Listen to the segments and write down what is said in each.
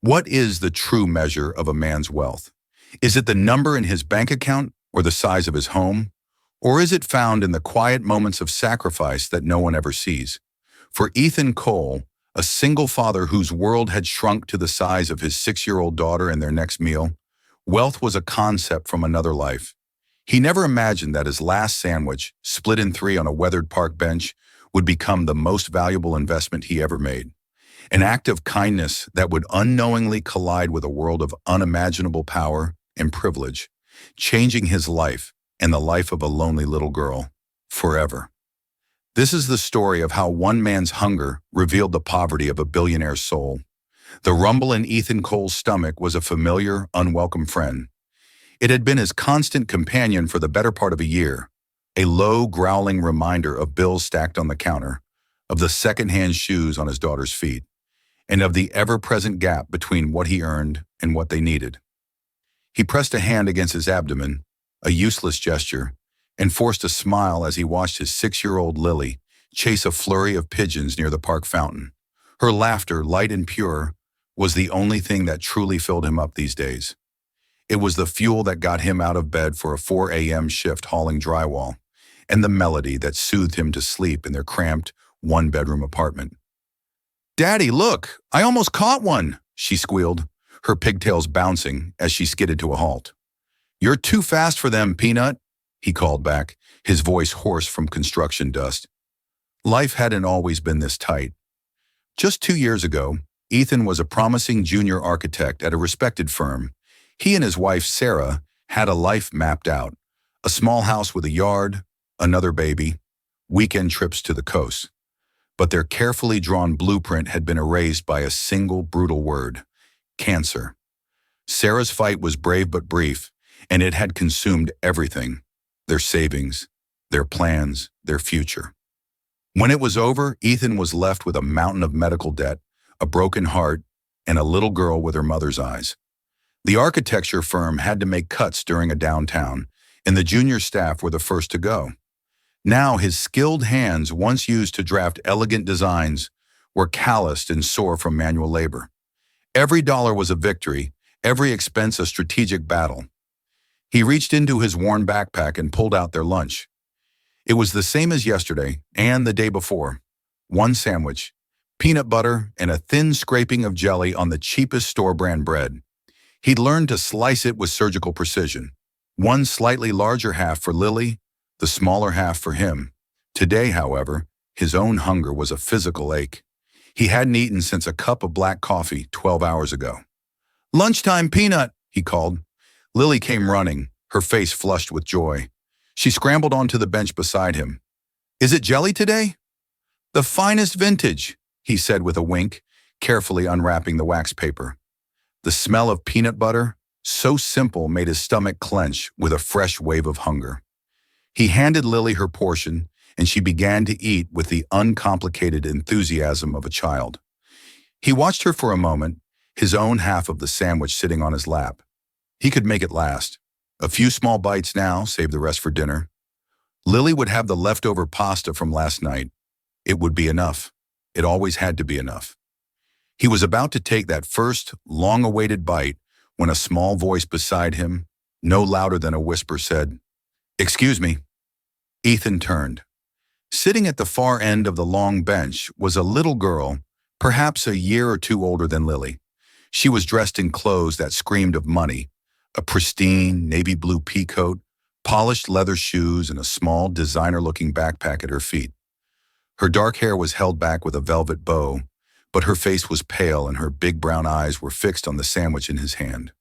What is the true measure of a man's wealth? Is it the number in his bank account or the size of his home? Or is it found in the quiet moments of sacrifice that no one ever sees? For Ethan Cole, a single father whose world had shrunk to the size of his 6-year-old daughter and their next meal, wealth was a concept from another life. He never imagined that his last sandwich, split in three on a weathered park bench, would become the most valuable investment he ever made. An act of kindness that would unknowingly collide with a world of unimaginable power and privilege, changing his life and the life of a lonely little girl forever. This is the story of how one man's hunger revealed the poverty of a billionaire's soul. The rumble in Ethan Cole's stomach was a familiar, unwelcome friend. It had been his constant companion for the better part of a year, a low, growling reminder of bills stacked on the counter, of the second-hand shoes on his daughter's feet, and of the ever-present gap between what he earned and what they needed. He pressed a hand against his abdomen, a useless gesture, and forced a smile as he watched his 6-year-old Lily chase a flurry of pigeons near the park fountain. Her laughter, light and pure, was the only thing that truly filled him up these days. It was the fuel that got him out of bed for a 4 a.m. shift hauling drywall, and the melody that soothed him to sleep in their cramped, one-bedroom apartment. "Daddy, look! I almost caught one!" she squealed, her pigtails bouncing as she skidded to a halt. "You're too fast for them, Peanut," he called back, his voice hoarse from construction dust. Life hadn't always been this tight. Just 2 years ago, Ethan was a promising junior architect at a respected firm. He and his wife, Sarah, had a life mapped out. A small house with a yard, another baby, weekend trips to the coast. But their carefully drawn blueprint had been erased by a single brutal word: cancer. Sarah's fight was brave but brief, and it had consumed everything: their savings, their plans, their future. When it was over, Ethan was left with a mountain of medical debt, a broken heart, and a little girl with her mother's eyes. The architecture firm had to make cuts during a downtown, and the junior staff were the first to go. Now his skilled hands, once used to draft elegant designs, were calloused and sore from manual labor. Every dollar was a victory, every expense a strategic battle. He reached into his worn backpack and pulled out their lunch. It was the same as yesterday and the day before. One sandwich, peanut butter, and a thin scraping of jelly on the cheapest store-brand bread. He'd learned to slice it with surgical precision. One slightly larger half for Lily, the smaller half for him. Today, however, his own hunger was a physical ache. He hadn't eaten since a cup of black coffee 12 hours ago. "Lunchtime, Peanut," he called. Lily came running, her face flushed with joy. She scrambled onto the bench beside him. "Is it jelly today?" "The finest vintage," he said with a wink, carefully unwrapping the wax paper. The smell of peanut butter, so simple, made his stomach clench with a fresh wave of hunger. He handed Lily her portion, and she began to eat with the uncomplicated enthusiasm of a child. He watched her for a moment, his own half of the sandwich sitting on his lap. He could make it last. A few small bites now, save the rest for dinner. Lily would have the leftover pasta from last night. It would be enough. It always had to be enough. He was about to take that first, long-awaited bite when a small voice beside him, no louder than a whisper, said, "Excuse me." Ethan turned. Sitting at the far end of the long bench was a little girl, perhaps a year or two older than Lily. She was dressed in clothes that screamed of money, a pristine navy blue pea coat, polished leather shoes, and a small designer-looking backpack at her feet. Her dark hair was held back with a velvet bow, but her face was pale and her big brown eyes were fixed on the sandwich in his hand.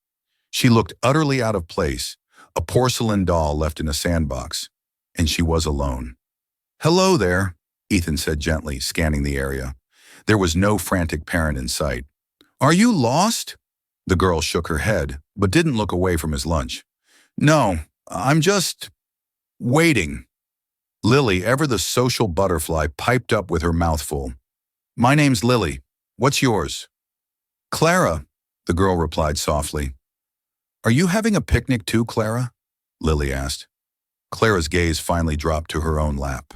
She looked utterly out of place, a porcelain doll left in a sandbox, and she was alone. "Hello there," Ethan said gently, scanning the area. There was no frantic parent in sight. "Are you lost?" The girl shook her head, but didn't look away from his lunch. "No, I'm just waiting." Lily, ever the social butterfly, piped up with her mouth full. "My name's Lily. What's yours?" "Clara," the girl replied softly. "Are you having a picnic too, Clara?" Lily asked. Clara's gaze finally dropped to her own lap.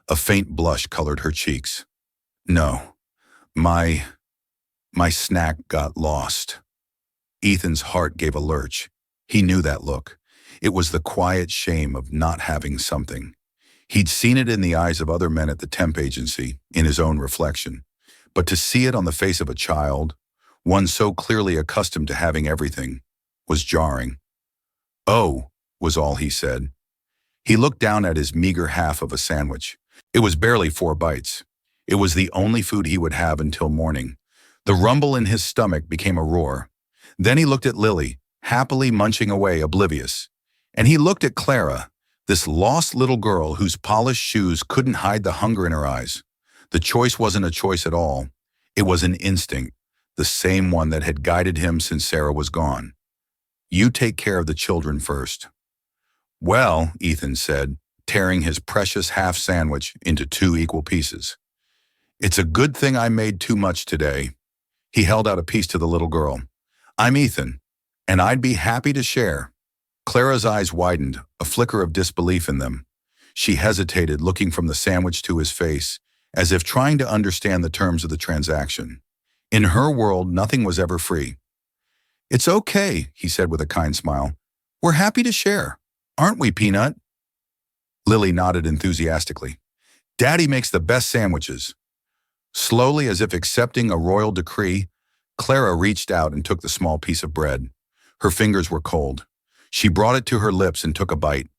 A faint blush colored her cheeks. "No, my..." My snack got lost. Ethan's heart gave a lurch. He knew that look. It was the quiet shame of not having something. He'd seen it in the eyes of other men at the temp agency, in his own reflection. But to see it on the face of a child, one so clearly accustomed to having everything, was jarring. "Oh," was all he said. He looked down at his meager half of a sandwich. It was barely 4 bites. It was the only food he would have until morning. The rumble in his stomach became a roar. Then he looked at Lily, happily munching away, oblivious. And he looked at Clara, this lost little girl whose polished shoes couldn't hide the hunger in her eyes. The choice wasn't a choice at all. It was an instinct, the same one that had guided him since Sarah was gone. "You take care of the children first." "Well," Ethan said, tearing his precious half sandwich into 2 equal pieces. "It's a good thing I made too much today." He held out a piece to the little girl. "I'm Ethan, and I'd be happy to share." Clara's eyes widened, a flicker of disbelief in them. She hesitated, looking from the sandwich to his face, as if trying to understand the terms of the transaction. In her world, nothing was ever free. "It's okay," he said with a kind smile. "We're happy to share. Aren't we, Peanut?" Lily nodded enthusiastically. "Daddy makes the best sandwiches." Slowly, as if accepting a royal decree, Clara reached out and took the small piece of bread. Her fingers were cold. She brought it to her lips and took a bite.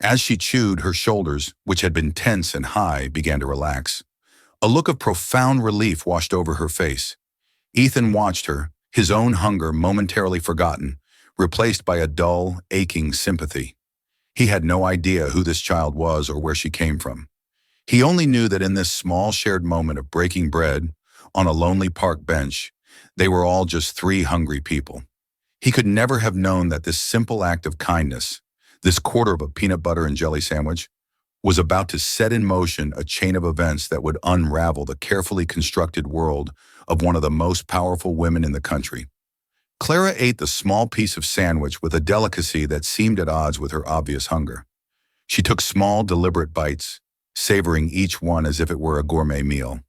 As she chewed, her shoulders, which had been tense and high, began to relax. A look of profound relief washed over her face. Ethan watched her, his own hunger momentarily forgotten, replaced by a dull, aching sympathy. He had no idea who this child was or where she came from. He only knew that in this small shared moment of breaking bread, on a lonely park bench, they were all just 3 hungry people. He could never have known that this simple act of kindness, this quarter of a peanut butter and jelly sandwich, was about to set in motion a chain of events that would unravel the carefully constructed world of one of the most powerful women in the country. Clara ate the small piece of sandwich with a delicacy that seemed at odds with her obvious hunger. She took small, deliberate bites, savoring each one as if it were a gourmet meal.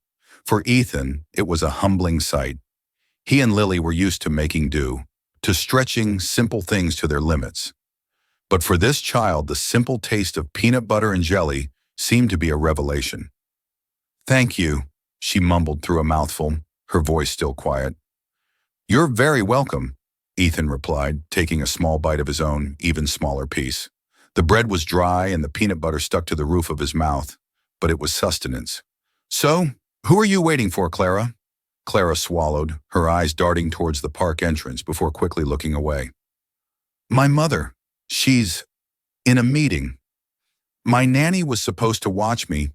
For Ethan, it was a humbling sight. He and Lily were used to making do, to stretching simple things to their limits. But for this child, the simple taste of peanut butter and jelly seemed to be a revelation. "Thank you," she mumbled through a mouthful, her voice still quiet. "You're very welcome," Ethan replied, taking a small bite of his own, even smaller piece. The bread was dry and the peanut butter stuck to the roof of his mouth, but it was sustenance. "So, who are you waiting for, Clara?" Clara swallowed, her eyes darting towards the park entrance before quickly looking away. "My mother. She's in a meeting. My nanny was supposed to watch me,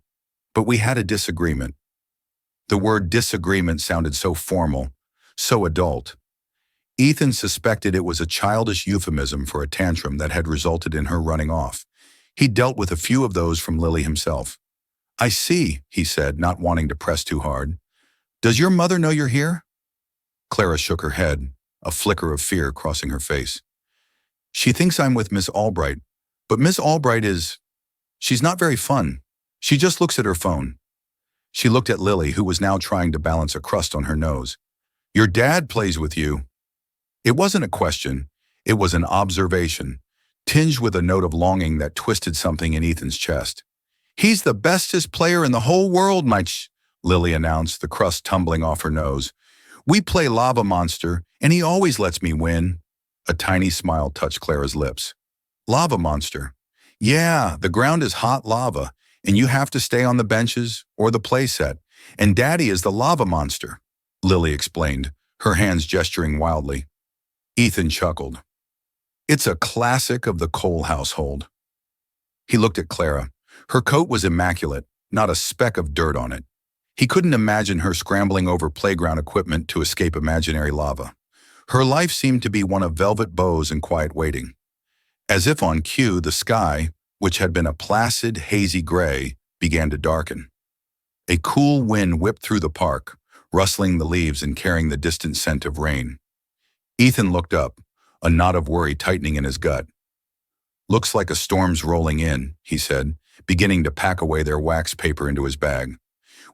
but we had a disagreement." The word disagreement sounded so formal, so adult. Ethan suspected it was a childish euphemism for a tantrum that had resulted in her running off. He dealt with a few of those from Lily himself. "I see," he said, not wanting to press too hard. "Does your mother know you're here?" Clara shook her head, a flicker of fear crossing her face. "She thinks I'm with Miss Albright, but Miss Albright she's not very fun. She just looks at her phone." She looked at Lily, who was now trying to balance a crust on her nose. "Your dad plays with you." It wasn't a question, it was an observation, tinged with a note of longing that twisted something in Ethan's chest. "He's the bestest player in the whole world, Lily announced, the crust tumbling off her nose. "We play Lava Monster, and he always lets me win." A tiny smile touched Clara's lips. "Lava Monster?" "Yeah, the ground is hot lava, and you have to stay on the benches or the play set, and Daddy is the Lava Monster," Lily explained, her hands gesturing wildly. Ethan chuckled. "It's a classic of the Cole household." He looked at Clara. Her coat was immaculate, not a speck of dirt on it. He couldn't imagine her scrambling over playground equipment to escape imaginary lava. Her life seemed to be one of velvet bows and quiet waiting. As if on cue, the sky, which had been a placid, hazy gray, began to darken. A cool wind whipped through the park, rustling the leaves and carrying the distant scent of rain. Ethan looked up, a knot of worry tightening in his gut. "Looks like a storm's rolling in," he said, beginning to pack away their wax paper into his bag.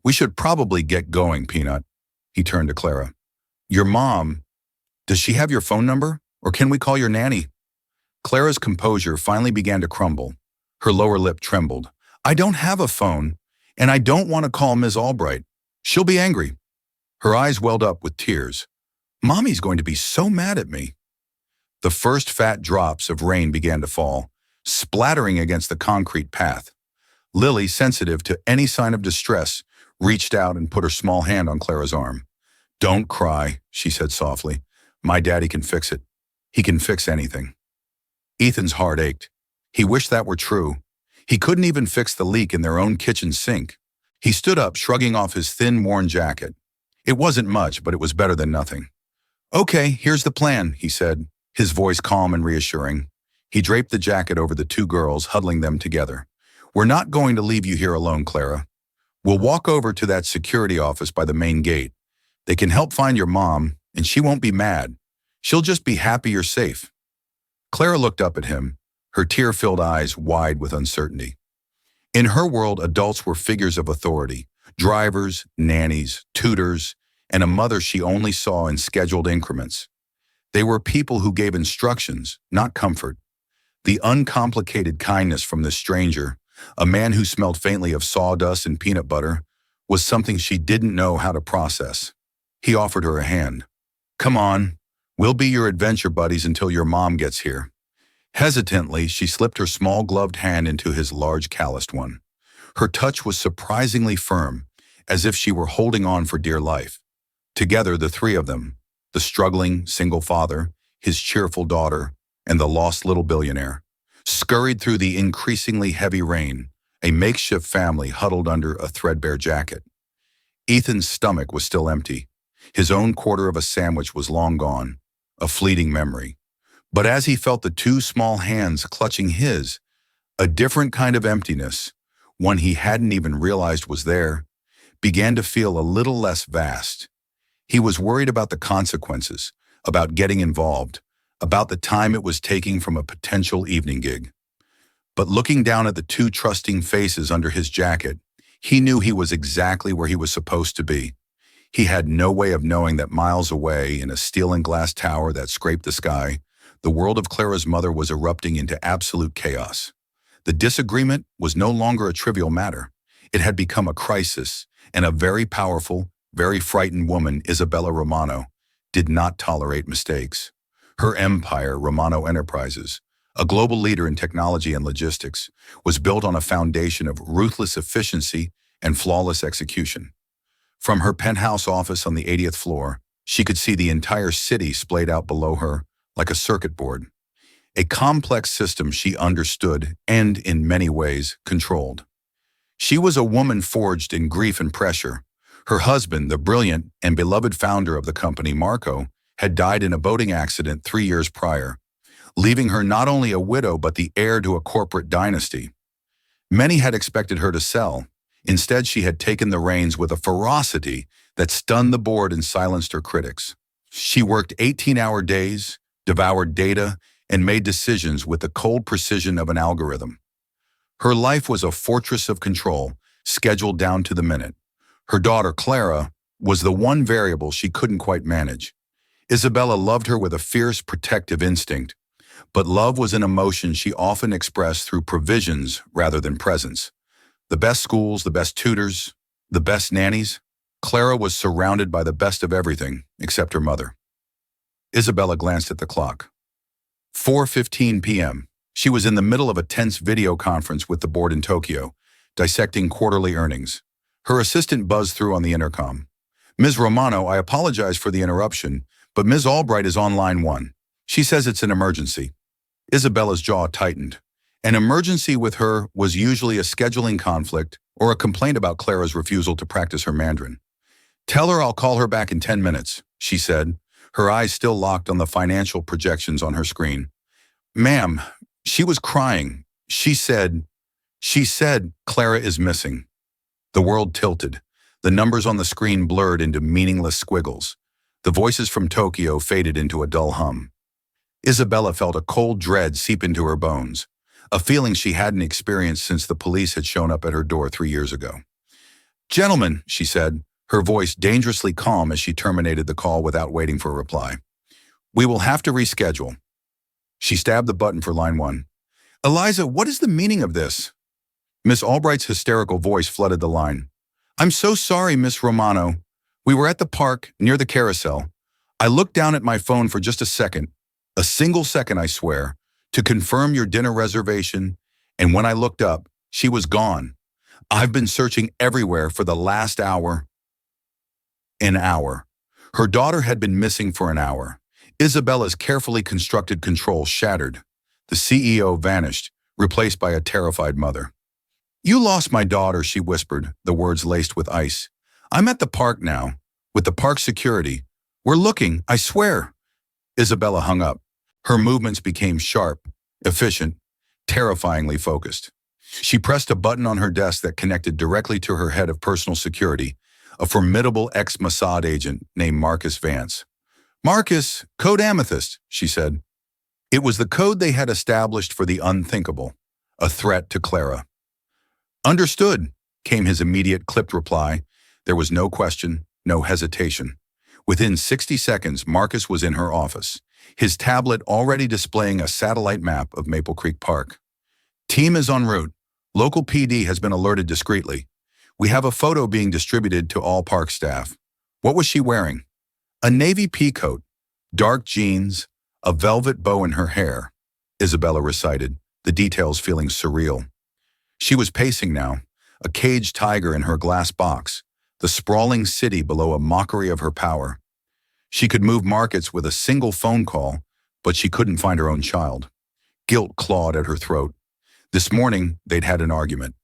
"We should probably get going, Peanut." He turned to Clara. Your mom, does she have your phone number? Or can we call your nanny? Clara's composure finally began to crumble. Her lower lip trembled. I don't have a phone, and I don't want to call Ms. Albright. She'll be angry. Her eyes welled up with tears. Mommy's going to be so mad at me. The first fat drops of rain began to fall, splattering against the concrete path. Lily, sensitive to any sign of distress, reached out and put her small hand on Clara's arm. Don't cry, she said softly. My daddy can fix it. He can fix anything. Ethan's heart ached. He wished that were true. He couldn't even fix the leak in their own kitchen sink. He stood up, shrugging off his thin, worn jacket. It wasn't much, but it was better than nothing. Okay, here's the plan, he said, his voice calm and reassuring. He draped the jacket over the two girls, huddling them together. We're not going to leave you here alone, Clara. We'll walk over to that security office by the main gate. They can help find your mom, and she won't be mad. She'll just be happy you're safe. Clara looked up at him, her tear-filled eyes wide with uncertainty. In her world, adults were figures of authority, drivers, nannies, tutors, and a mother she only saw in scheduled increments. They were people who gave instructions, not comfort. The uncomplicated kindness from this stranger, a man who smelled faintly of sawdust and peanut butter, was something she didn't know how to process. He offered her a hand. Come on, we'll be your adventure buddies until your mom gets here. Hesitantly, she slipped her small gloved hand into his large calloused one. Her touch was surprisingly firm, as if she were holding on for dear life. Together, the three of them, the struggling single father, his cheerful daughter, and the lost little billionaire, scurried through the increasingly heavy rain, a makeshift family huddled under a threadbare jacket. Ethan's stomach was still empty. His own quarter of a sandwich was long gone, a fleeting memory. But as he felt the two small hands clutching his, a different kind of emptiness, one he hadn't even realized was there, began to feel a little less vast. He was worried about the consequences, about getting involved, about the time it was taking from a potential evening gig. But looking down at the two trusting faces under his jacket, he knew he was exactly where he was supposed to be. He had no way of knowing that miles away, in a steel and glass tower that scraped the sky, the world of Clara's mother was erupting into absolute chaos. The disagreement was no longer a trivial matter. It had become a crisis, and a very powerful, very frightened woman, Isabella Romano, did not tolerate mistakes. Her empire, Romano Enterprises, a global leader in technology and logistics, was built on a foundation of ruthless efficiency and flawless execution. From her penthouse office on the 80th floor, she could see the entire city splayed out below her like a circuit board, a complex system she understood and, in many ways, controlled. She was a woman forged in grief and pressure. Her husband, the brilliant and beloved founder of the company, Marco, had died in a boating accident 3 years prior, leaving her not only a widow but the heir to a corporate dynasty. Many had expected her to sell. Instead, she had taken the reins with a ferocity that stunned the board and silenced her critics. She worked 18-hour days, devoured data, and made decisions with the cold precision of an algorithm. Her life was a fortress of control, scheduled down to the minute. Her daughter, Clara, was the one variable she couldn't quite manage. Isabella loved her with a fierce, protective instinct, but love was an emotion she often expressed through provisions rather than presence. The best schools, the best tutors, the best nannies. Clara was surrounded by the best of everything, except her mother. Isabella glanced at the clock. 4:15 p.m. She was in the middle of a tense video conference with the board in Tokyo, dissecting quarterly earnings. Her assistant buzzed through on the intercom. Ms. Romano, I apologize for the interruption, but Ms. Albright is on line 1. She says it's an emergency. Isabella's jaw tightened. An emergency with her was usually a scheduling conflict or a complaint about Clara's refusal to practice her Mandarin. Tell her I'll call her back in 10 minutes, she said, her eyes still locked on the financial projections on her screen. Ma'am, she was crying. She said, Clara is missing. The world tilted. The numbers on the screen blurred into meaningless squiggles. The voices from Tokyo faded into a dull hum. Isabella felt a cold dread seep into her bones, a feeling she hadn't experienced since the police had shown up at her door 3 years ago. Gentlemen, she said, her voice dangerously calm as she terminated the call without waiting for a reply. "We will have to reschedule." She stabbed the button for line 1. "Eliza, what is the meaning of this?" Miss Albright's hysterical voice flooded the line. "I'm so sorry, Miss Romano. We were at the park, near the carousel. I looked down at my phone for just a single second, I swear, to confirm your dinner reservation, and when I looked up, she was gone. I've been searching everywhere for the last hour." An hour. Her daughter had been missing for an hour. Isabella's carefully constructed control shattered. The CEO vanished, replaced by a terrified mother. "You lost my daughter," she whispered, the words laced with ice. "I'm at the park now, with the park security. We're looking, I swear." Isabella hung up. Her movements became sharp, efficient, terrifyingly focused. She pressed a button on her desk that connected directly to her head of personal security, a formidable ex-Mossad agent named Marcus Vance. "Marcus, code Amethyst," she said. It was the code they had established for the unthinkable, a threat to Clara. "Understood," came his immediate clipped reply. There was no question, no hesitation. Within 60 seconds, Marcus was in her office, his tablet already displaying a satellite map of Maple Creek Park. "Team is en route. Local PD has been alerted discreetly. We have a photo being distributed to all park staff." What was she wearing? A navy pea coat, dark jeans, a velvet bow in her hair, Isabella recited, the details feeling surreal. She was pacing now, a caged tiger in her glass box, the sprawling city below a mockery of her power. She could move markets with a single phone call, but she couldn't find her own child. Guilt clawed at her throat. This morning, they'd had an argument.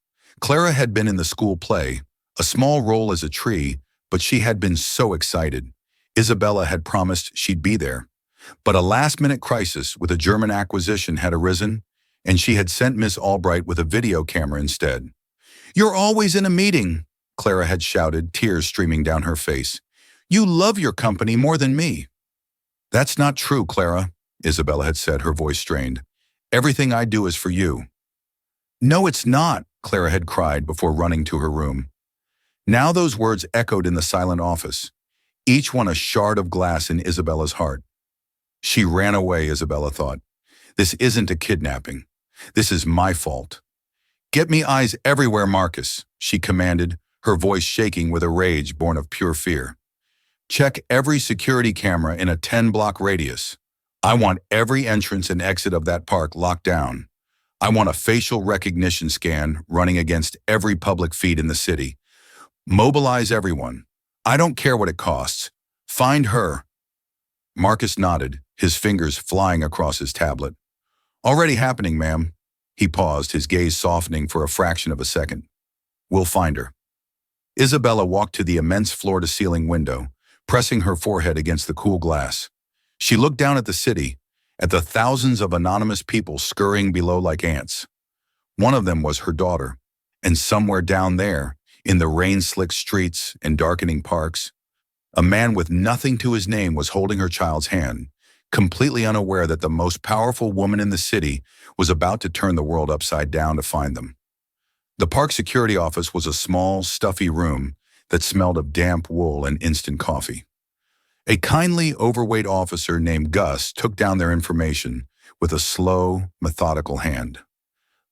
Clara had been in the school play, a small role as a tree, but she had been so excited. Isabella had promised she'd be there. But a last-minute crisis with a German acquisition had arisen, and she had sent Miss Albright with a video camera instead. "You're always in a meeting," Clara had shouted, tears streaming down her face. "You love your company more than me." "That's not true, Clara," Isabella had said, her voice strained. "Everything I do is for you." "No, it's not," Clara had cried before running to her room. Now those words echoed in the silent office, each one a shard of glass in Isabella's heart. She ran away, Isabella thought. This isn't a kidnapping. This is my fault. "Get me eyes everywhere, Marcus," she commanded, her voice shaking with a rage born of pure fear. "Check every security camera in a 10-block radius. I want every entrance and exit of that park locked down. I want a facial recognition scan running against every public feed in the city. Mobilize everyone. I don't care what it costs. Find her." Marcus nodded, his fingers flying across his tablet. "Already happening, ma'am." He paused, his gaze softening for a fraction of a second. "We'll find her." Isabella walked to the immense floor-to-ceiling window, pressing her forehead against the cool glass. She looked down at the city, at the thousands of anonymous people scurrying below like ants. One of them was her daughter, and somewhere down there, in the rain-slicked streets and darkening parks, a man with nothing to his name was holding her child's hand, completely unaware that the most powerful woman in the city was about to turn the world upside down to find them. The park security office was a small, stuffy room that smelled of damp wool and instant coffee. A kindly, overweight officer named Gus took down their information with a slow, methodical hand.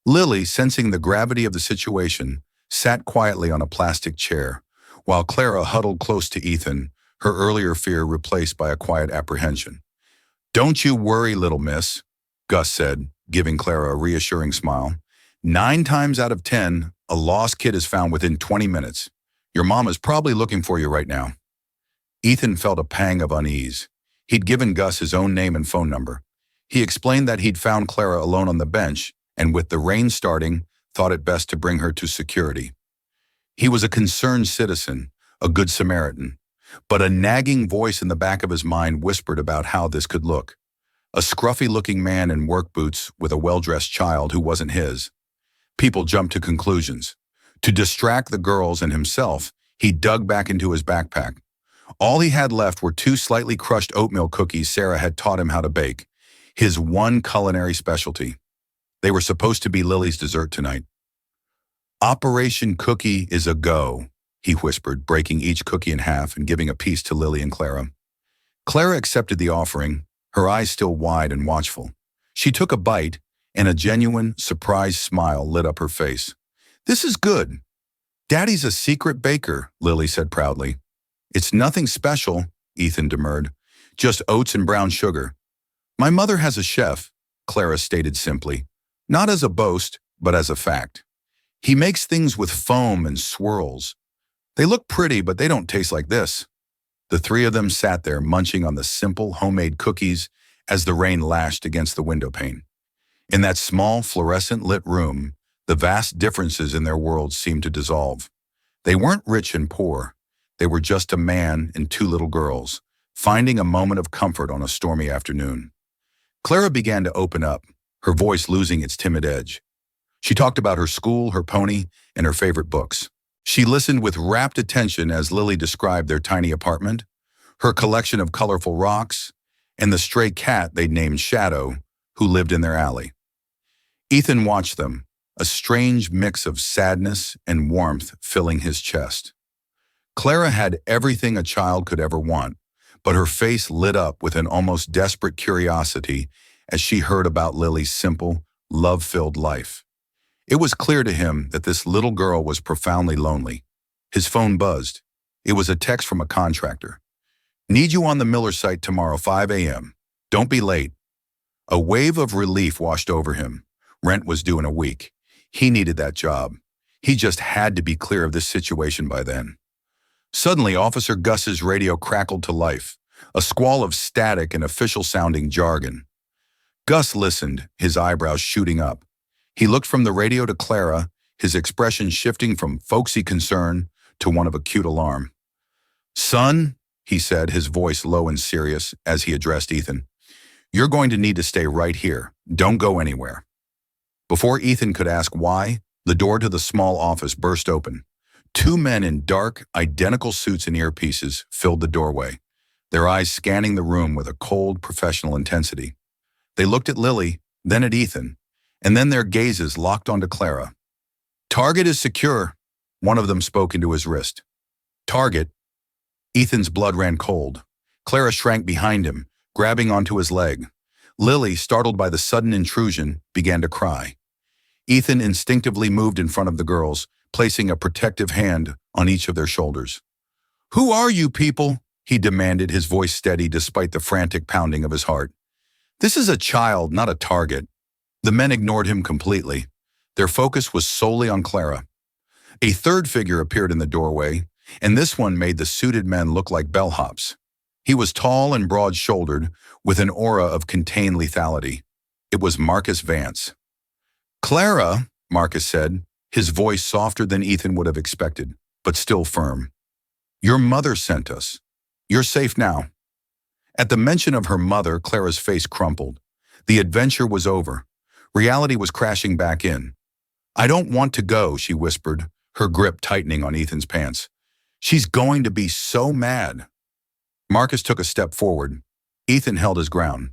Lily, sensing the gravity of the situation, sat quietly on a plastic chair, while Clara huddled close to Ethan, her earlier fear replaced by a quiet apprehension. "Don't you worry, little miss," Gus said, giving Clara a reassuring smile. 9 times out of 10, a lost kid is found within 20 minutes. Your mom is probably looking for you right now. Ethan felt a pang of unease. He'd given Gus his own name and phone number. He explained that he'd found Clara alone on the bench, and with the rain starting, thought it best to bring her to security. He was a concerned citizen, a good Samaritan, but a nagging voice in the back of his mind whispered about how this could look. A scruffy-looking man in work boots with a well-dressed child who wasn't his. People jumped to conclusions. To distract the girls and himself, he dug back into his backpack. All he had left were 2 slightly crushed oatmeal cookies Sarah had taught him how to bake, his one culinary specialty. They were supposed to be Lily's dessert tonight. "Operation Cookie is a go," he whispered, breaking each cookie in half and giving a piece to Lily and Clara. Clara accepted the offering, her eyes still wide and watchful. She took a bite, and a genuine, surprised smile lit up her face. "This is good. Daddy's a secret baker," Lily said proudly. "It's nothing special," Ethan demurred. "Just oats and brown sugar." "My mother has a chef," Clara stated simply. Not as a boast, but as a fact. "He makes things with foam and swirls. They look pretty, but they don't taste like this." The three of them sat there munching on the simple homemade cookies as the rain lashed against the windowpane. In that small, fluorescent-lit room, the vast differences in their worlds seemed to dissolve. They weren't rich and poor. They were just a man and two little girls, finding a moment of comfort on a stormy afternoon. Clara began to open up, her voice losing its timid edge. She talked about her school, her pony, and her favorite books. She listened with rapt attention as Lily described their tiny apartment, her collection of colorful rocks, and the stray cat they'd named Shadow, who lived in their alley. Ethan watched them, a strange mix of sadness and warmth filling his chest. Clara had everything a child could ever want, but her face lit up with an almost desperate curiosity as she heard about Lily's simple, love-filled life. It was clear to him that this little girl was profoundly lonely. His phone buzzed. It was a text from a contractor. "Need you on the Miller site tomorrow, 5 a.m. Don't be late." A wave of relief washed over him. Rent was due in a week. He needed that job. He just had to be clear of this situation by then. Suddenly, Officer Gus's radio crackled to life, a squall of static and official-sounding jargon. Gus listened, his eyebrows shooting up. He looked from the radio to Clara, his expression shifting from folksy concern to one of acute alarm. "Son," he said, his voice low and serious as he addressed Ethan, "you're going to need to stay right here. Don't go anywhere." Before Ethan could ask why, the door to the small office burst open. Two men in dark, identical suits and earpieces filled the doorway, their eyes scanning the room with a cold, professional intensity. They looked at Lily, then at Ethan, and then their gazes locked onto Clara. "Target is secure," one of them spoke into his wrist. "Target?" Ethan's blood ran cold. Clara shrank behind him, grabbing onto his leg. Lily, startled by the sudden intrusion, began to cry. Ethan instinctively moved in front of the girls, placing a protective hand on each of their shoulders. "Who are you people?" he demanded, his voice steady despite the frantic pounding of his heart. "This is a child, not a target." The men ignored him completely. Their focus was solely on Clara. A third figure appeared in the doorway, and this one made the suited men look like bellhops. He was tall and broad-shouldered, with an aura of contained lethality. It was Marcus Vance. "Clara," Marcus said, his voice softer than Ethan would have expected, but still firm. "Your mother sent us. You're safe now." At the mention of her mother, Clara's face crumpled. The adventure was over. Reality was crashing back in. "I don't want to go," she whispered, her grip tightening on Ethan's pants. "She's going to be so mad." Marcus took a step forward. Ethan held his ground.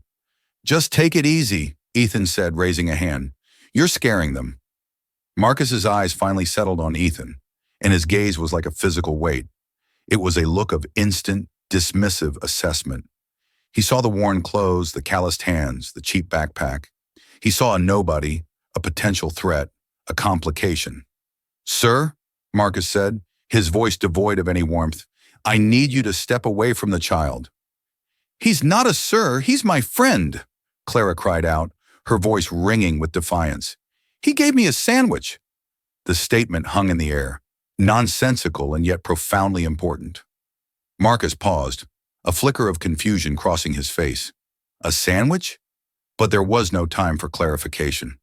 "Just take it easy," Ethan said, raising a hand. "You're scaring them." Marcus's eyes finally settled on Ethan, and his gaze was like a physical weight. It was a look of instant, dismissive assessment. He saw the worn clothes, the calloused hands, the cheap backpack. He saw a nobody, a potential threat, a complication. "Sir," Marcus said, his voice devoid of any warmth, "I need you to step away from the child." "He's not a sir, he's my friend," Clara cried out, her voice ringing with defiance. "He gave me a sandwich." The statement hung in the air, nonsensical and yet profoundly important. Marcus paused, a flicker of confusion crossing his face. A sandwich? But there was no time for clarification.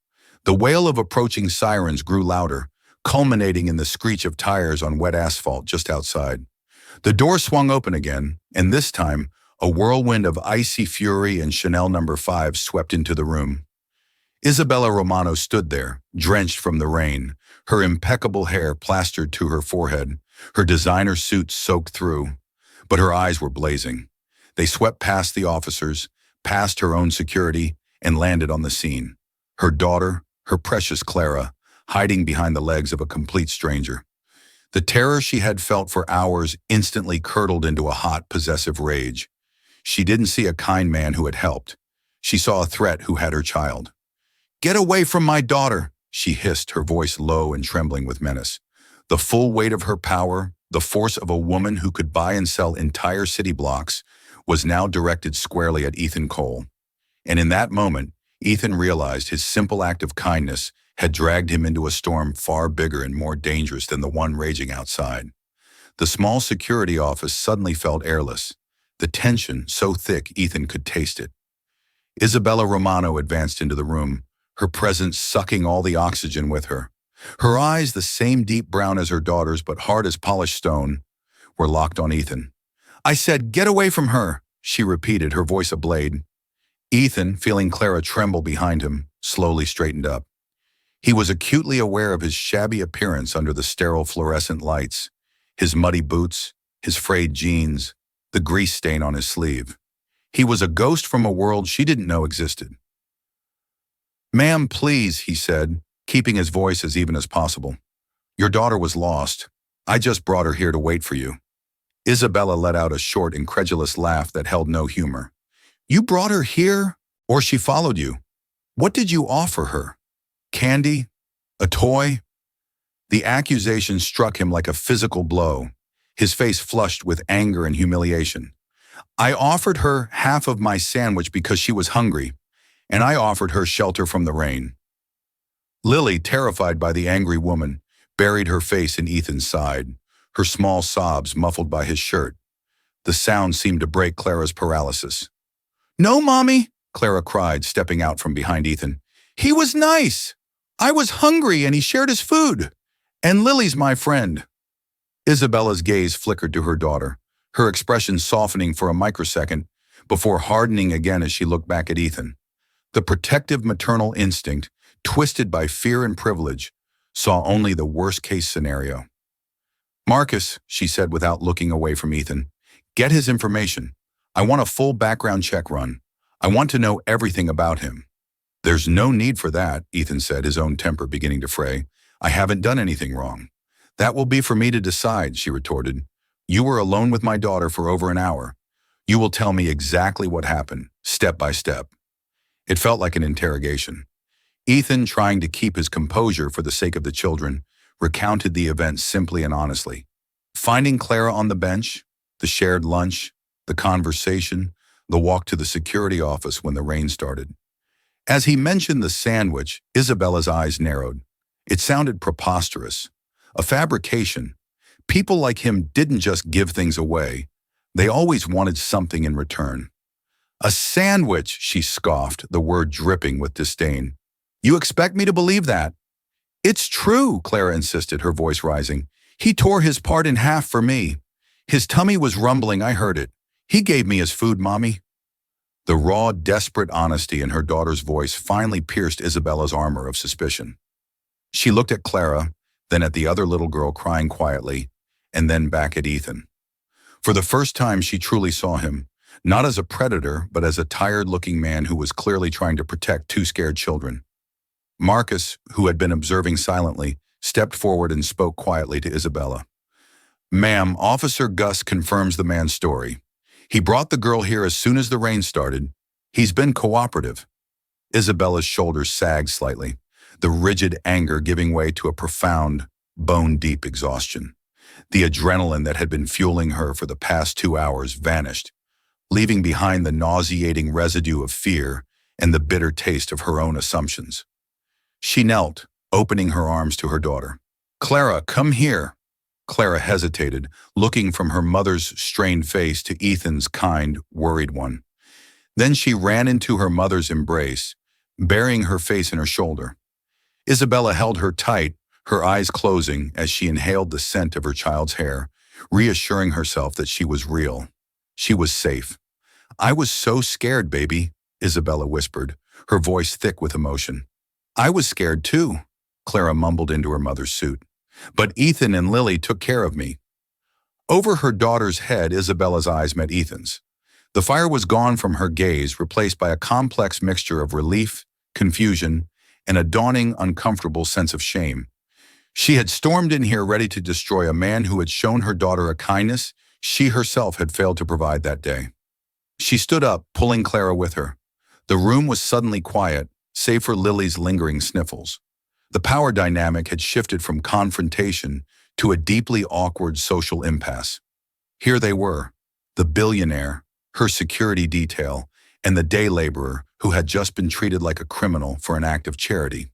The wail of approaching sirens grew louder, culminating in the screech of tires on wet asphalt just outside. The door swung open again, and this time, a whirlwind of icy fury and Chanel No. 5 swept into the room. Isabella Romano stood there, drenched from the rain, her impeccable hair plastered to her forehead, her designer suit soaked through. But her eyes were blazing. They swept past the officers, past her own security, and landed on the scene. Her daughter, her precious Clara, hiding behind the legs of a complete stranger. The terror she had felt for hours instantly curdled into a hot, possessive rage. She didn't see a kind man who had helped. She saw a threat who had her child. "Get away from my daughter," she hissed, her voice low and trembling with menace. The full weight of her power, the force of a woman who could buy and sell entire city blocks, was now directed squarely at Ethan Cole. And in that moment, Ethan realized his simple act of kindness had dragged him into a storm far bigger and more dangerous than the one raging outside. The small security office suddenly felt airless, the tension so thick Ethan could taste it. Isabella Romano advanced into the room, her presence sucking all the oxygen with her. Her eyes, the same deep brown as her daughter's but hard as polished stone, were locked on Ethan. "I said, get away from her," she repeated, her voice ablade. Ethan, feeling Clara tremble behind him, slowly straightened up. He was acutely aware of his shabby appearance under the sterile fluorescent lights, his muddy boots, his frayed jeans, the grease stain on his sleeve. He was a ghost from a world she didn't know existed. "Ma'am, please," he said, keeping his voice as even as possible. "Your daughter was lost. I just brought her here to wait for you." Isabella let out a short, incredulous laugh that held no humor. "You brought her here? Or she followed you? What did you offer her? Candy? A toy?" The accusation struck him like a physical blow, his face flushed with anger and humiliation. "I offered her half of my sandwich because she was hungry, and I offered her shelter from the rain." Lily, terrified by the angry woman, buried her face in Ethan's side, her small sobs muffled by his shirt. The sound seemed to break Clara's paralysis. "No, Mommy," Clara cried, stepping out from behind Ethan. "He was nice. I was hungry and he shared his food. And Lily's my friend." Isabella's gaze flickered to her daughter, her expression softening for a microsecond before hardening again as she looked back at Ethan. The protective maternal instinct, twisted by fear and privilege, saw only the worst-case scenario. "Marcus," she said without looking away from Ethan, "get his information. I want a full background check run. I want to know everything about him." "There's no need for that," Ethan said, his own temper beginning to fray. "I haven't done anything wrong." "That will be for me to decide," she retorted. "You were alone with my daughter for over an hour. You will tell me exactly what happened, step by step." It felt like an interrogation. Ethan, trying to keep his composure for the sake of the children, recounted the events simply and honestly. Finding Clara on the bench, the shared lunch, the conversation, the walk to the security office when the rain started. As he mentioned the sandwich, Isabella's eyes narrowed. It sounded preposterous. A fabrication. People like him didn't just give things away. They always wanted something in return. "A sandwich," she scoffed, the word dripping with disdain. "You expect me to believe that?" "It's true," Clara insisted, her voice rising. "He tore his part in half for me. His tummy was rumbling, I heard it. He gave me his food, Mommy." The raw, desperate honesty in her daughter's voice finally pierced Isabella's armor of suspicion. She looked at Clara, then at the other little girl crying quietly, and then back at Ethan. For the first time, she truly saw him, not as a predator, but as a tired-looking man who was clearly trying to protect two scared children. Marcus, who had been observing silently, stepped forward and spoke quietly to Isabella. "Ma'am, Officer Gus confirms the man's story. He brought the girl here as soon as the rain started. He's been cooperative." Isabella's shoulders sagged slightly, the rigid anger giving way to a profound, bone-deep exhaustion. The adrenaline that had been fueling her for the past 2 hours vanished, leaving behind the nauseating residue of fear and the bitter taste of her own assumptions. She knelt, opening her arms to her daughter. "Clara, come here." Clara hesitated, looking from her mother's strained face to Ethan's kind, worried one. Then she ran into her mother's embrace, burying her face in her shoulder. Isabella held her tight, her eyes closing as she inhaled the scent of her child's hair, reassuring herself that she was real. She was safe. "I was so scared, baby," Isabella whispered, her voice thick with emotion. "I was scared too," Clara mumbled into her mother's suit. "But Ethan and Lily took care of me." Over her daughter's head, Isabella's eyes met Ethan's. The fire was gone from her gaze, replaced by a complex mixture of relief, confusion, and a dawning, uncomfortable sense of shame. She had stormed in here ready to destroy a man who had shown her daughter a kindness she herself had failed to provide that day. She stood up, pulling Clara with her. The room was suddenly quiet, save for Lily's lingering sniffles. The power dynamic had shifted from confrontation to a deeply awkward social impasse. Here they were, the billionaire, her security detail, and the day laborer who had just been treated like a criminal for an act of charity.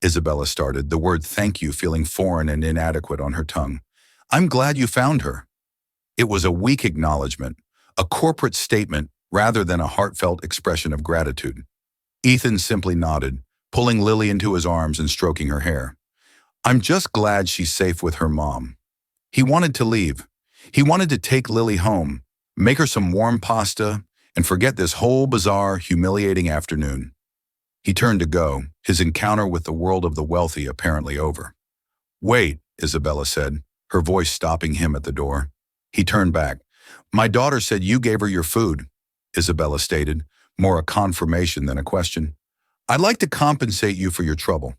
Isabella started, the word thank you feeling foreign and inadequate on her tongue. I'm glad you found her. It was a weak acknowledgement, a corporate statement rather than a heartfelt expression of gratitude. Ethan simply nodded, pulling Lily into his arms and stroking her hair. I'm just glad she's safe with her mom. He wanted to leave. He wanted to take Lily home, make her some warm pasta, and forget this whole bizarre, humiliating afternoon. He turned to go, his encounter with the world of the wealthy apparently over. Wait, Isabella said, her voice stopping him at the door. He turned back. My daughter said you gave her your food, Isabella stated, more a confirmation than a question. I'd like to compensate you for your trouble.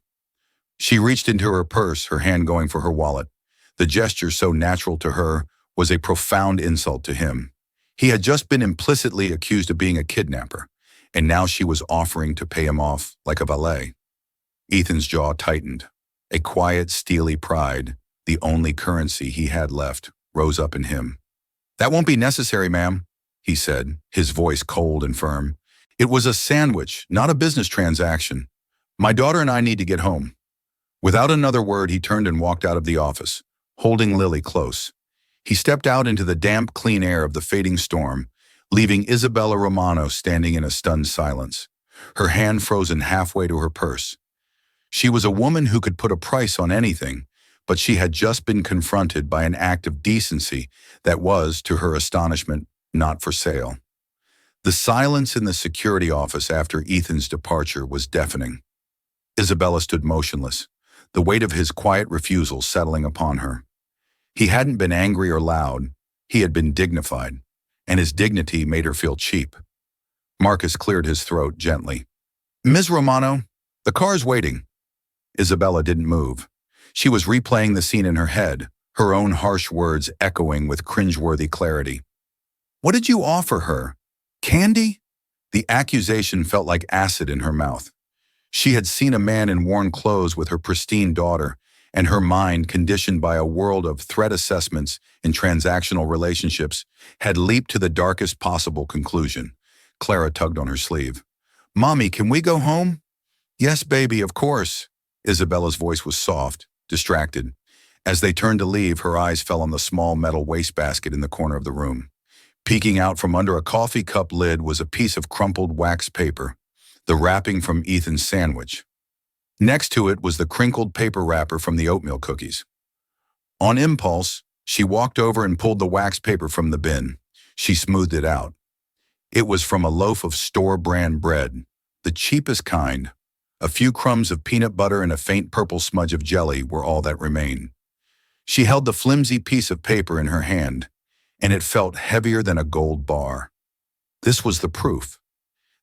She reached into her purse, her hand going for her wallet. The gesture, so natural to her, was a profound insult to him. He had just been implicitly accused of being a kidnapper, and now she was offering to pay him off like a valet. Ethan's jaw tightened. A quiet, steely pride, the only currency he had left, rose up in him. That won't be necessary, ma'am, he said, his voice cold and firm. It was a sandwich, not a business transaction. My daughter and I need to get home. Without another word, he turned and walked out of the office, holding Lily close. He stepped out into the damp, clean air of the fading storm, leaving Isabella Romano standing in a stunned silence, her hand frozen halfway to her purse. She was a woman who could put a price on anything, but she had just been confronted by an act of decency that was, to her astonishment, not for sale. The silence in the security office after Ethan's departure was deafening. Isabella stood motionless, the weight of his quiet refusal settling upon her. He hadn't been angry or loud, he had been dignified, and his dignity made her feel cheap. Marcus cleared his throat gently. Ms. Romano, the car's waiting. Isabella didn't move. She was replaying the scene in her head, her own harsh words echoing with cringeworthy clarity. What did you offer her? Candy? The accusation felt like acid in her mouth. She had seen a man in worn clothes with her pristine daughter, and her mind, conditioned by a world of threat assessments and transactional relationships, had leaped to the darkest possible conclusion. Clara tugged on her sleeve. Mommy, can we go home? Yes, baby, of course. Isabella's voice was soft, distracted. As they turned to leave, her eyes fell on the small metal wastebasket in the corner of the room. Peeking out from under a coffee cup lid was a piece of crumpled wax paper, the wrapping from Ethan's sandwich. Next to it was the crinkled paper wrapper from the oatmeal cookies. On impulse, she walked over and pulled the wax paper from the bin. She smoothed it out. It was from a loaf of store-brand bread, the cheapest kind. A few crumbs of peanut butter and a faint purple smudge of jelly were all that remained. She held the flimsy piece of paper in her hand, and it felt heavier than a gold bar. This was the proof.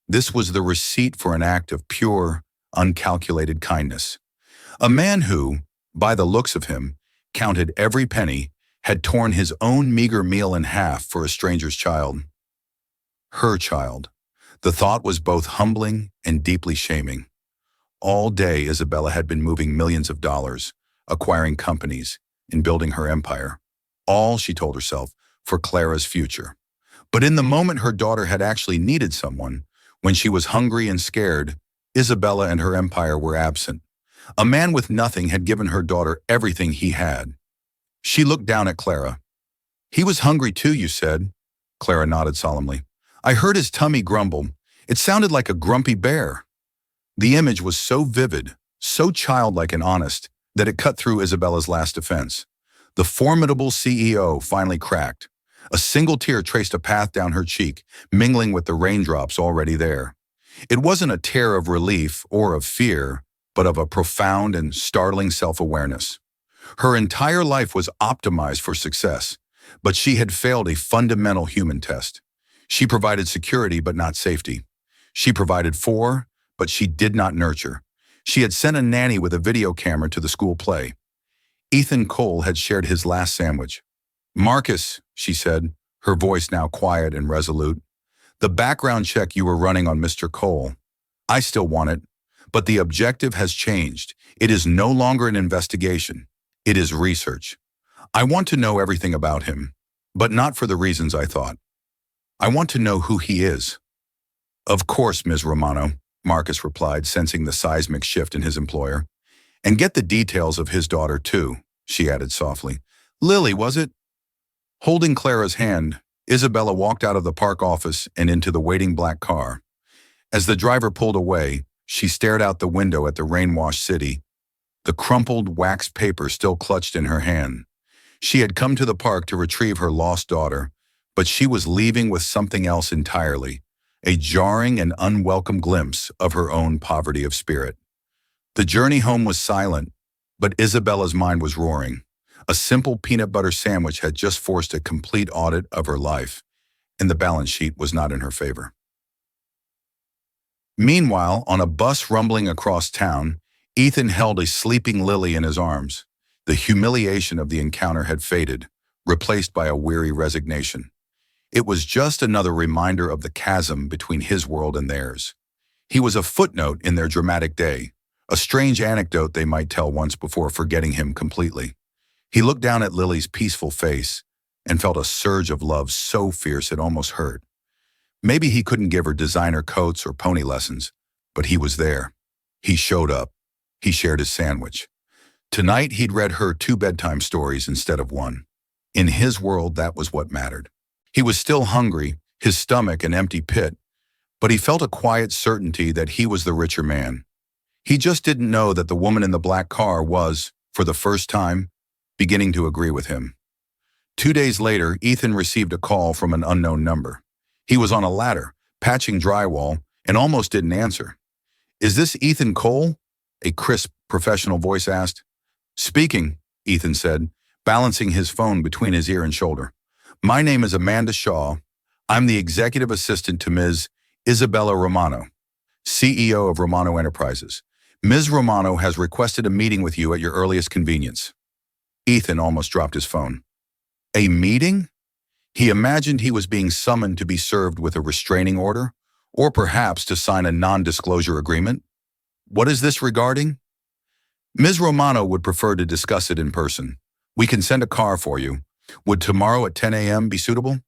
This was the receipt for an act of pure, uncalculated kindness. A man who, by the looks of him, counted every penny, had torn his own meager meal in half for a stranger's child. Her child. The thought was both humbling and deeply shaming. All day, Isabella had been moving millions of dollars, acquiring companies, and building her empire. All, she told herself, for Clara's future. But in the moment her daughter had actually needed someone, when she was hungry and scared, Isabella and her empire were absent. A man with nothing had given her daughter everything he had. She looked down at Clara. He was hungry too, you said. Clara nodded solemnly. I heard his tummy grumble. It sounded like a grumpy bear. The image was so vivid, so childlike and honest, that it cut through Isabella's last defense. The formidable CEO finally cracked. A single tear traced a path down her cheek, mingling with the raindrops already there. It wasn't a tear of relief or of fear, but of a profound and startling self-awareness. Her entire life was optimized for success, but she had failed a fundamental human test. She provided security but not safety. She provided for, but she did not nurture. She had sent a nanny with a video camera to the school play. Ethan Cole had shared his last sandwich. "Marcus," she said, her voice now quiet and resolute, "the background check you were running on Mr. Cole, I still want it, but the objective has changed. It is no longer an investigation. It is research. I want to know everything about him, but not for the reasons I thought. I want to know who he is." "Of course, Ms. Romano," Marcus replied, sensing the seismic shift in his employer. "And get the details of his daughter, too," she added softly. "Lily, was it?" Holding Clara's hand, Isabella walked out of the park office and into the waiting black car. As the driver pulled away, she stared out the window at the rain-washed city, the crumpled wax paper still clutched in her hand. She had come to the park to retrieve her lost daughter, but she was leaving with something else entirely, a jarring and unwelcome glimpse of her own poverty of spirit. The journey home was silent, but Isabella's mind was roaring. A simple peanut butter sandwich had just forced a complete audit of her life, and the balance sheet was not in her favor. Meanwhile, on a bus rumbling across town, Ethan held a sleeping Lily in his arms. The humiliation of the encounter had faded, replaced by a weary resignation. It was just another reminder of the chasm between his world and theirs. He was a footnote in their dramatic day, a strange anecdote they might tell once before forgetting him completely. He looked down at Lily's peaceful face and felt a surge of love so fierce it almost hurt. Maybe he couldn't give her designer coats or pony lessons, but he was there. He showed up. He shared his sandwich. Tonight he'd read her 2 bedtime stories instead of 1. In his world, that was what mattered. He was still hungry, his stomach an empty pit, but he felt a quiet certainty that he was the richer man. He just didn't know that the woman in the black car was, for the first time, beginning to agree with him. 2 days later, Ethan received a call from an unknown number. He was on a ladder, patching drywall, and almost didn't answer. "Is this Ethan Cole?" a crisp, professional voice asked. "Speaking," Ethan said, balancing his phone between his ear and shoulder. "My name is Amanda Shaw. I'm the executive assistant to Ms. Isabella Romano, CEO of Romano Enterprises. Ms. Romano has requested a meeting with you at your earliest convenience." Ethan almost dropped his phone. A meeting? He imagined he was being summoned to be served with a restraining order, or perhaps to sign a non-disclosure agreement. "What is this regarding?" "Ms. Romano would prefer to discuss it in person. We can send a car for you. Would tomorrow at 10 a.m. be suitable?"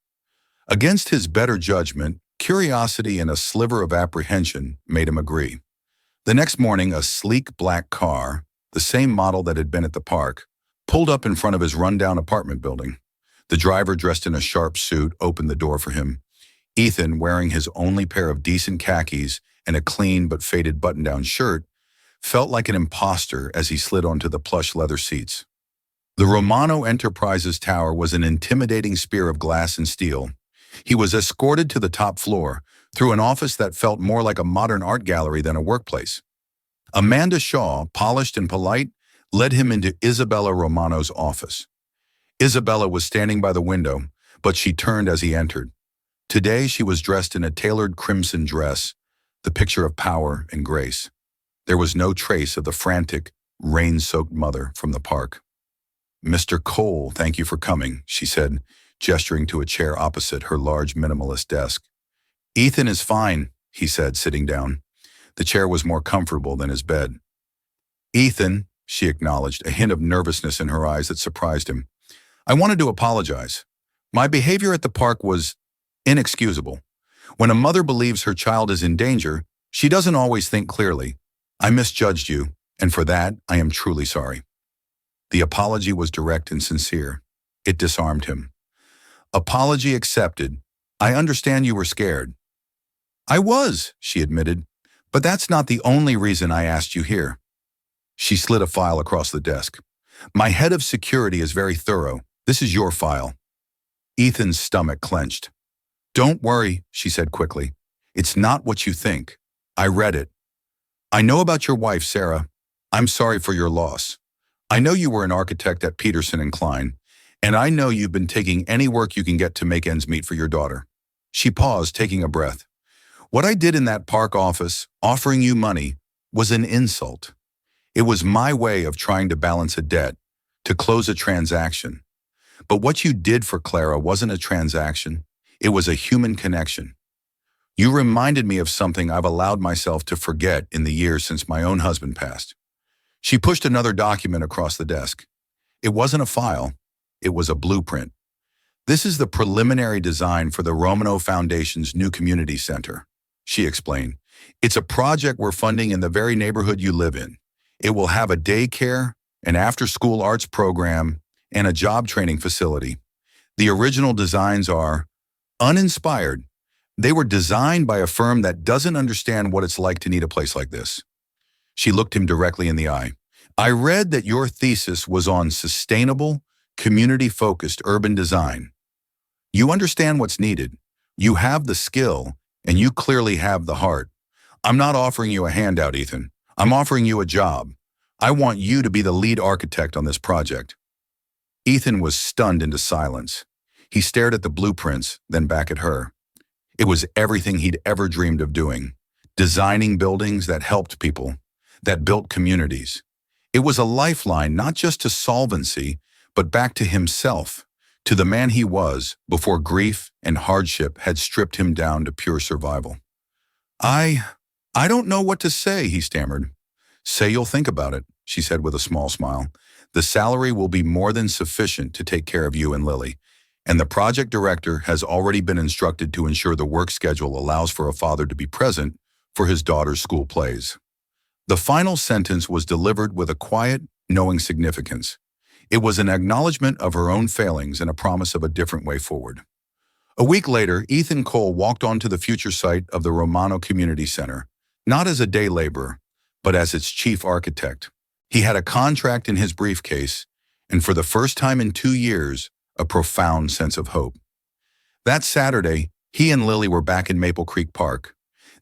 Against his better judgment, curiosity and a sliver of apprehension made him agree. The next morning, a sleek black car, the same model that had been at the park, pulled up in front of his rundown apartment building. The driver, dressed in a sharp suit, opened the door for him. Ethan, wearing his only pair of decent khakis and a clean but faded button-down shirt, felt like an imposter as he slid onto the plush leather seats. The Romano Enterprises tower was an intimidating spear of glass and steel. He was escorted to the top floor, through an office that felt more like a modern art gallery than a workplace. Amanda Shaw, polished and polite, led him into Isabella Romano's office. Isabella was standing by the window, but she turned as he entered. Today she was dressed in a tailored crimson dress, the picture of power and grace. There was no trace of the frantic, rain-soaked mother from the park. "Mr. Cole, thank you for coming," she said, gesturing to a chair opposite her large minimalist desk. "Ethan is fine," he said, sitting down. The chair was more comfortable than his bed. "Ethan," she acknowledged, a hint of nervousness in her eyes that surprised him. "I wanted to apologize. My behavior at the park was inexcusable. When a mother believes her child is in danger, she doesn't always think clearly. I misjudged you, and for that, I am truly sorry." The apology was direct and sincere. It disarmed him. "Apology accepted. I understand you were scared." "I was," she admitted, "but that's not the only reason I asked you here." She slid a file across the desk. "My head of security is very thorough. This is your file." Ethan's stomach clenched. "Don't worry," she said quickly. "It's not what you think. I read it. I know about your wife, Sarah. I'm sorry for your loss. I know you were an architect at Peterson and Klein, and I know you've been taking any work you can get to make ends meet for your daughter." She paused, taking a breath. "What I did in that park office, offering you money, was an insult. It was my way of trying to balance a debt, to close a transaction. But what you did for Clara wasn't a transaction. It was a human connection. You reminded me of something I've allowed myself to forget in the years since my own husband passed. She pushed another document across the desk. It wasn't a file. It was a blueprint. This is the preliminary design for the Romano Foundation's new community center, she explained. It's a project we're funding in the very neighborhood you live in. It will have a daycare, an after-school arts program, and a job training facility. The original designs are uninspired. They were designed by a firm that doesn't understand what it's like to need a place like this. She looked him directly in the eye. I read that your thesis was on sustainable, community-focused urban design. You understand what's needed. You have the skill, and you clearly have the heart. I'm not offering you a handout, Ethan. I'm offering you a job. I want you to be the lead architect on this project. Ethan was stunned into silence. He stared at the blueprints, then back at her. It was everything he'd ever dreamed of doing. Designing buildings that helped people, that built communities. It was a lifeline not just to solvency, but back to himself, to the man he was before grief and hardship had stripped him down to pure survival. I don't know what to say, he stammered. Say you'll think about it, she said with a small smile. The salary will be more than sufficient to take care of you and Lily, and the project director has already been instructed to ensure the work schedule allows for a father to be present for his daughter's school plays. The final sentence was delivered with a quiet, knowing significance. It was an acknowledgement of her own failings and a promise of a different way forward. A week later, Ethan Cole walked onto the future site of the Romano Community Center, not as a day laborer, but as its chief architect. He had a contract in his briefcase, and for the first time in 2 years, a profound sense of hope. That Saturday, he and Lily were back in Maple Creek Park.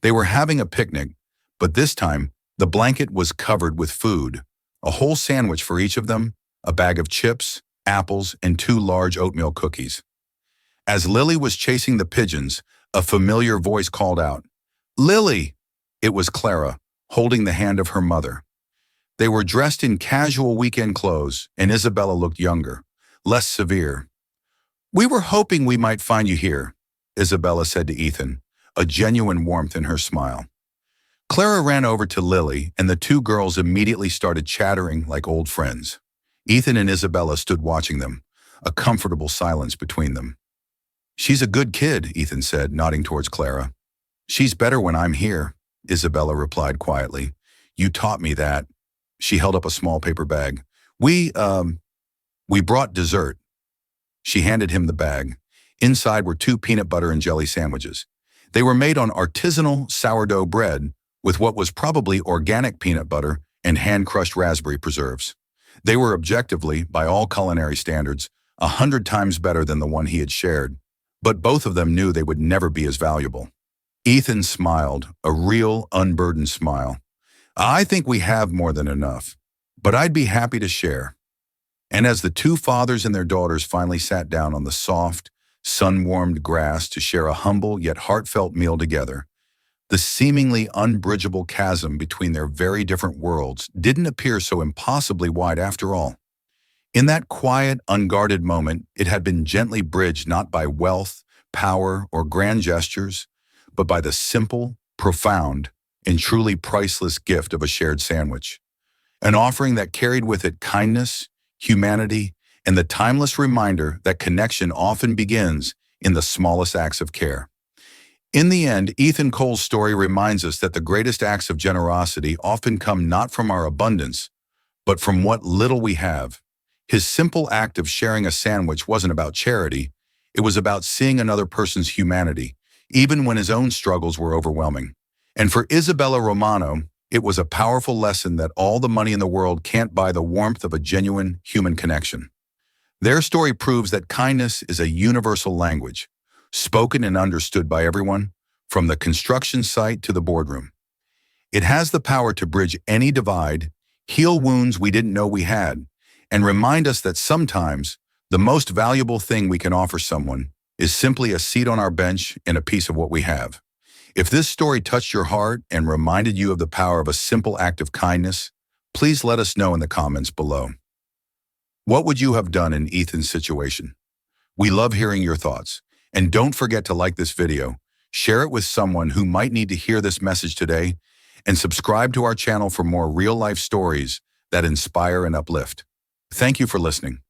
They were having a picnic, but this time, the blanket was covered with food, a whole sandwich for each of them, a bag of chips, apples, and 2 large oatmeal cookies. As Lily was chasing the pigeons, a familiar voice called out, "Lily!" It was Clara, holding the hand of her mother. They were dressed in casual weekend clothes, and Isabella looked younger, less severe. "We were hoping we might find you here," Isabella said to Ethan, a genuine warmth in her smile. Clara ran over to Lily, and the 2 girls immediately started chattering like old friends. Ethan and Isabella stood watching them, a comfortable silence between them. "She's a good kid," Ethan said, nodding towards Clara. "She's better when I'm here," Isabella replied quietly. "You taught me that." She held up a small paper bag. We brought dessert." She handed him the bag. Inside were 2 peanut butter and jelly sandwiches. They were made on artisanal sourdough bread with what was probably organic peanut butter and hand-crushed raspberry preserves. They were objectively, by all culinary standards, 100 times better than the one he had shared, but both of them knew they would never be as valuable. Ethan smiled, a real, unburdened smile. "I think we have more than enough, but I'd be happy to share." And as the 2 fathers and their daughters finally sat down on the soft, sun-warmed grass to share a humble yet heartfelt meal together, the seemingly unbridgeable chasm between their very different worlds didn't appear so impossibly wide after all. In that quiet, unguarded moment, it had been gently bridged not by wealth, power, or grand gestures, but by the simple, profound, and truly priceless gift of a shared sandwich. An offering that carried with it kindness, humanity, and the timeless reminder that connection often begins in the smallest acts of care. In the end, Ethan Cole's story reminds us that the greatest acts of generosity often come not from our abundance, but from what little we have. His simple act of sharing a sandwich wasn't about charity, it was about seeing another person's humanity, even when his own struggles were overwhelming. And for Isabella Romano, it was a powerful lesson that all the money in the world can't buy the warmth of a genuine human connection. Their story proves that kindness is a universal language, spoken and understood by everyone, from the construction site to the boardroom. It has the power to bridge any divide, heal wounds we didn't know we had, and remind us that sometimes the most valuable thing we can offer someone is simply a seat on our bench and a piece of what we have. If this story touched your heart and reminded you of the power of a simple act of kindness, please let us know in the comments below. What would you have done in Ethan's situation? We love hearing your thoughts. And don't forget to like this video, share it with someone who might need to hear this message today, and subscribe to our channel for more real-life stories that inspire and uplift. Thank you for listening.